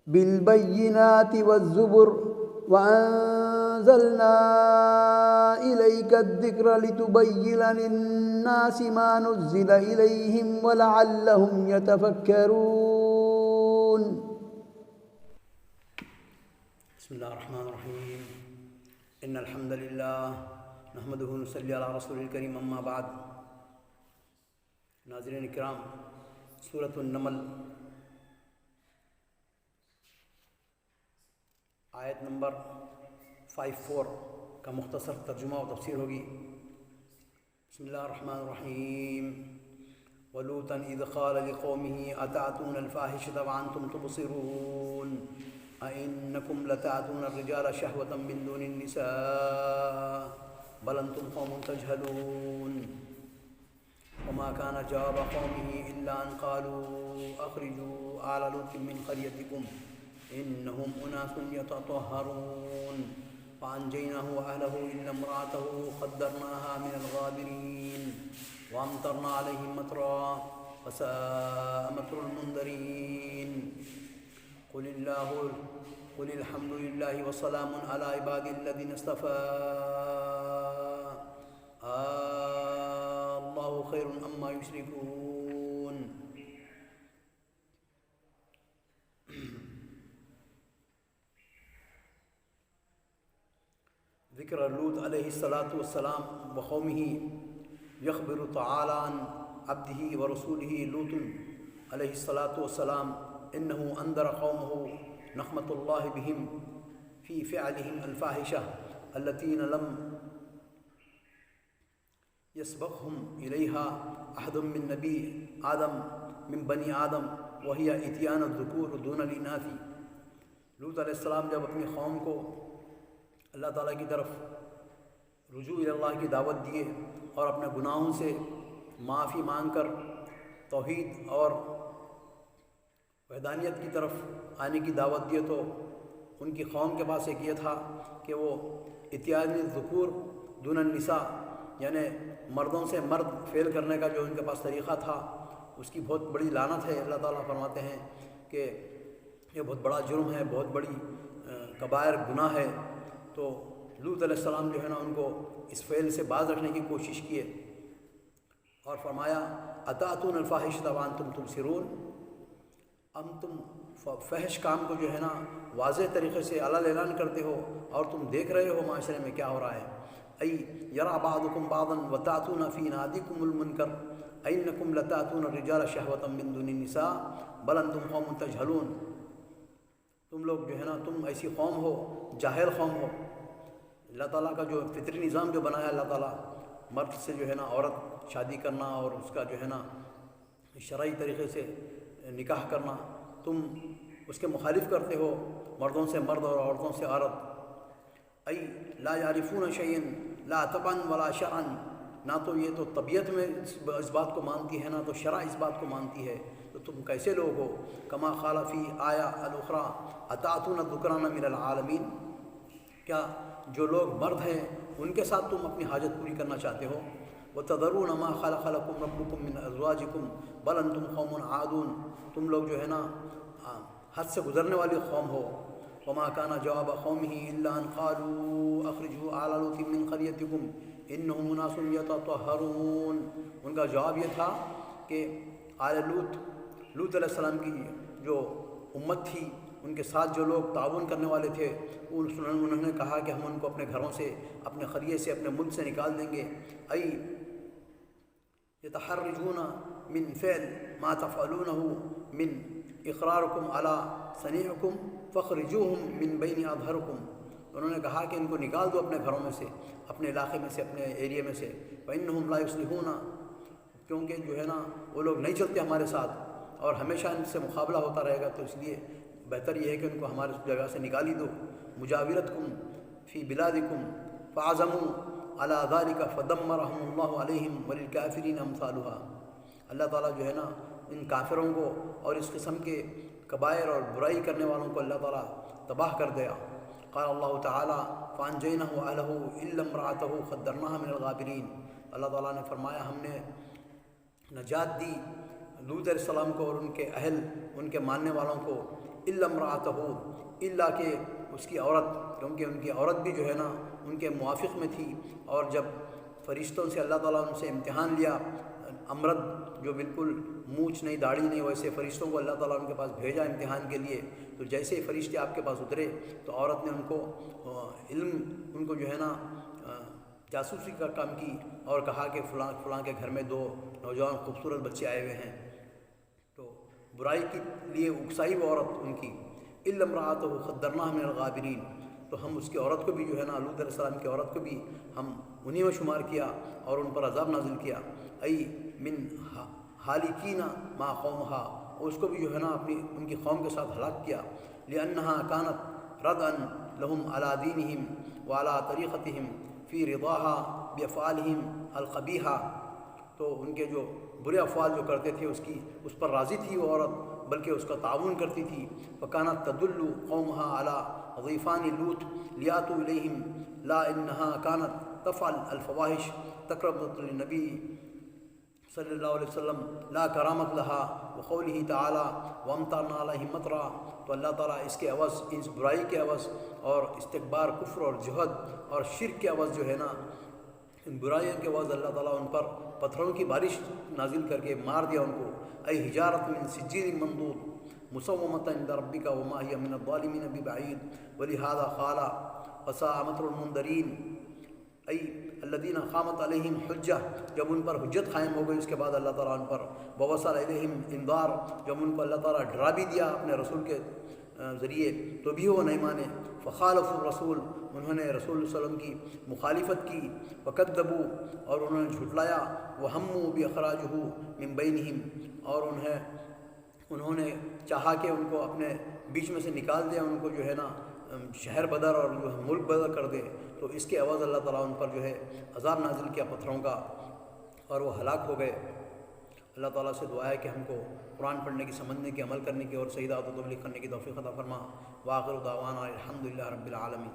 بالبينات والزبر وأنزلنا إليك الذكر لتبين للناس ما نزل إليهم ولعلهم يتفكرون. بسم الله الرحمن الرحيم. إن الحمد لله نحمده ونصلي على رسول الكريم. أما بعد. ناظرین اکرام، سورۃ النمل آیت نمبر 54 کا مختصر ترجمہ و تفسیر ہوگی. بسم اللہ الرحمن الرحیم. وَلُوطًا إِذْ قَالَ لِقَوْمِهِ أَتَأْتُونَ الْفَاحِشَةَ وَأَنْتُمْ تُبْصِرُونَ أَإِنَّكُمْ لَتَأْتُونَ الرِّجَالَ شَهْوَةً مِّن دُونِ النِّسَاءِ بَلْ أَنْتُمْ قَوْمٌ تَجْهَلُونَ. وما كان جواب قومه إلا أن قالوا أخرجوا آل لوط من قريتكم إنهم أناس يتطهرون فأنجيناه وأهله إلا امرأته قدرناها من الغابرين وأمطرنا عليهم مطرا فساء مطر المنذرين. قل الحمد لله وسلام على عبادي الذين اصطفى اللہ خیر اما یشرکون. ذکر لوط علیہ السلام وقومہ. یخبر تعالی عن عبدہ ورسولہ لوط علیہ السلام انہ انذر قومہ نقمۃ اللہ بہم فی فعلہم الفاحشہ التین لم يسبقهم إليها أحد من نبي آدم من بني آدم وهي إتيان الذكور دون الإناث. لوط علیہ السلام جب اپنی قوم کو اللہ تعالیٰ کی طرف رجوع اللہ کی دعوت دیے اور اپنے گناہوں سے معافی مانگ کر توحید اور وحدانیت کی طرف آنے کی دعوت دیے تو ان کی قوم کے پاس ایک یہ تھا کہ وہ اتیان الذکور دون النساء یعنی مردوں سے مرد فعل کرنے کا جو ان کے پاس طریقہ تھا اس کی بہت بڑی لعنت ہے. اللہ تعالیٰ فرماتے ہیں کہ یہ بہت بڑا جرم ہے، بہت بڑی کبائر گناہ ہے. تو لوط علیہ السلام جو ہے نا ان کو اس فعل سے باز رکھنے کی کوشش کیے اور فرمایا اتاتون الفاحشۃ وانتم تبصرون. تم فحش کام کو جو ہے نا واضح طریقے سے اعلان اعلان کرتے ہو اور تم دیکھ رہے ہو معاشرے میں کیا ہو رہا ہے. ای یرا بعضکم بعضا وتاتون فی نادیکم المنکر اینکم لتاتون الرجال شہوۃ من دون النساء بل انتم قوم تجہلون. تم لوگ جو ہے نا تم ایسی قوم ہو، جاہل قوم ہو. اللہ تعالیٰ کا جو فطری نظام جو بنایا اللہ تعالیٰ مرد سے جو ہے نا عورت شادی کرنا اور اس کا جو ہے نا شرعی طریقے سے نکاح کرنا، تم اس کے مخالف کرتے ہو، مردوں سے مرد اور عورتوں سے عورت. ای لا یعرفون شیئا لا طبعا ولا شرعا. نہ تو یہ تو طبیعت میں اس بات کو مانتی ہے، نہ تو شرع اس بات کو مانتی ہے. تو تم کیسے لوگ ہو؟ کما قال فی آیا الاخری اتاتون الذکران من العالمین. کیا جو لوگ مرد ہیں ان کے ساتھ تم اپنی حاجت پوری کرنا چاہتے ہو؟ وتذرون ما خلق لكم ربكم من ازواجكم بل انتم قوم عادون. تم لوگ جو ہے نا حد سے گزرنے والی قوم ہو. وما كان جواب قومه الا ان قالوا اخرجوا آل لوط من قريتكم انهم اناس يتطهرون. ان کا جواب یہ تھا کہ آل لوط علیہ السلام کی جو امت تھی ان کے ساتھ جو لوگ تعاون کرنے والے تھے انہوں نے کہا کہ ہم ان کو اپنے گھروں سے، اپنے قریے سے، اپنے ملک سے نکال دیں گے. ای یتحرجون من فعل ما تفعلونه من اقرارکم علی صنیعکم فاخرجوہم من بین اظہرکم. انہوں نے کہا کہ ان کو نکال دو اپنے گھروں میں سے، اپنے علاقے میں سے، اپنے ایریے میں سے. فإنہم لا یصلحون. کیونکہ جو ہے نا وہ لوگ نہیں چلتے ہمارے ساتھ اور ہمیشہ ان سے مقابلہ ہوتا رہے گا، تو اس لیے بہتر یہ ہے کہ ان کو ہمارے جگہ سے نکال ہی دو. مجاورتکم فی بلادکم فعزموا علی ذلک فدمرہم اللہ علیہم وللکافرین امثالها. اللہ تعالیٰ جو ہے نا ان کافروں کو اور اس قسم کے کبائر اور برائی کرنے والوں کو اللہ تعالیٰ تباہ کر دیا. قال اللہ تعالیٰ فانجینہ اہلہ الا امرأتہ قدرناها من الغابرین. اللہ تعالیٰ نے فرمایا ہم نے نجات دی لوط علیہ السلام کو اور ان کے اہل، ان کے ماننے والوں کو، الا امرأتہ، الا کہ اس کی عورت، کیونکہ ان کی عورت بھی جو ہے نا ان کے موافق میں تھی، اور جب فرشتوں سے اللہ تعالیٰ ان سے امتحان لیا، امرد جو بالکل مونچھ نہیں داڑھی نہیں، ویسے فرشتوں کو اللہ تعالیٰ ان کے پاس بھیجا امتحان کے لیے، تو جیسے ہی فرشتے آپ کے پاس اترے تو عورت نے ان کو علم، ان کو جو ہے نا جاسوسی کا کام کی، اور کہا کہ فلاں فلاں کے گھر میں 2 نوجوان خوبصورت بچے آئے ہوئے ہیں، تو برائی کے لیے اکسائی وہ عورت ان کی۔ الا امرأتہ قدرناها من الغابرین، تو ہم اس کی عورت کو بھی جو ہے نا لوط علیہ السلام کی عورت کو بھی ہم انہی میں شمار کیا اور ان پر عذاب نازل کیا، ای من حالکین ما قومہا، اور اس کو بھی جو ہے نا ان کی قوم کے ساتھ ہلاک کیا، لأنها كانت ردعا لهم على دینہم وعلى طریقتہم فی رضاها بافعالہم القبیحہ، تو ان کے جو برے افعال جو کرتے تھے اس پر راضی تھی وہ عورت، بلکہ اس کا تعاون کرتی تھی۔ فکانت تدل قومها على ضیفان لوط لیاتوا الیہم لا انها كانت تفعل الفواحش تقربت للنبی صلی اللہ علیہ وسلم لا کرامت لها، وقوله تعالی وامطرنا علیہم مطرا، تو اللہ تعالیٰ اس کے عوض، اس برائی کے عوض اور استکبار، کفر اور جہد اور شرک کے عوض جو ہے نا، ان برائیوں کے عوض اللہ تعالیٰ ان پر پتھروں کی بارش نازل کر کے مار دیا ان کو، ای حجارت من سجیل منضود مسومۃ عند ربک وما هی من الظالمین ببعید، ولہذا قال وساء مطر المنذرین، ای الذین قامت علیہم حجہ، جب ان پر حجت قائم ہو گئی اس کے بعد اللہ تعالیٰ ان پر، ووصل الیہم انذار، جب ان کو اللہ تعالیٰ ڈرا بھی دیا اپنے رسول کے ذریعے تو بھی وہ نہیں مانے، فخالف الرسول، انہوں نے رسول صلی اللہ علیہ وسلم کی مخالفت کی، وکذبوا، اور انہوں نے جھٹلایا، وہموا باخراجہ من بینہم، اور انہوں نے چاہا کہ ان کو اپنے بیچ میں سے نکال دیں، ان کو جو ہے نا شہر بدر اور جو ہے ملک بدر کر دے، تو اس کے عوض اللہ تعالیٰ ان پر جو ہے عذاب نازل کیا پتھروں کا، اور وہ ہلاک ہو گئے۔ اللہ تعالیٰ سے دعا ہے کہ ہم کو قرآن پڑھنے کی، سمجھنے کی، عمل کرنے کی اور صحیح دعوت و تبلیغ کرنے کی توفیق عطا فرما۔ وآخر دعوانا الحمدللہ رب العالمین۔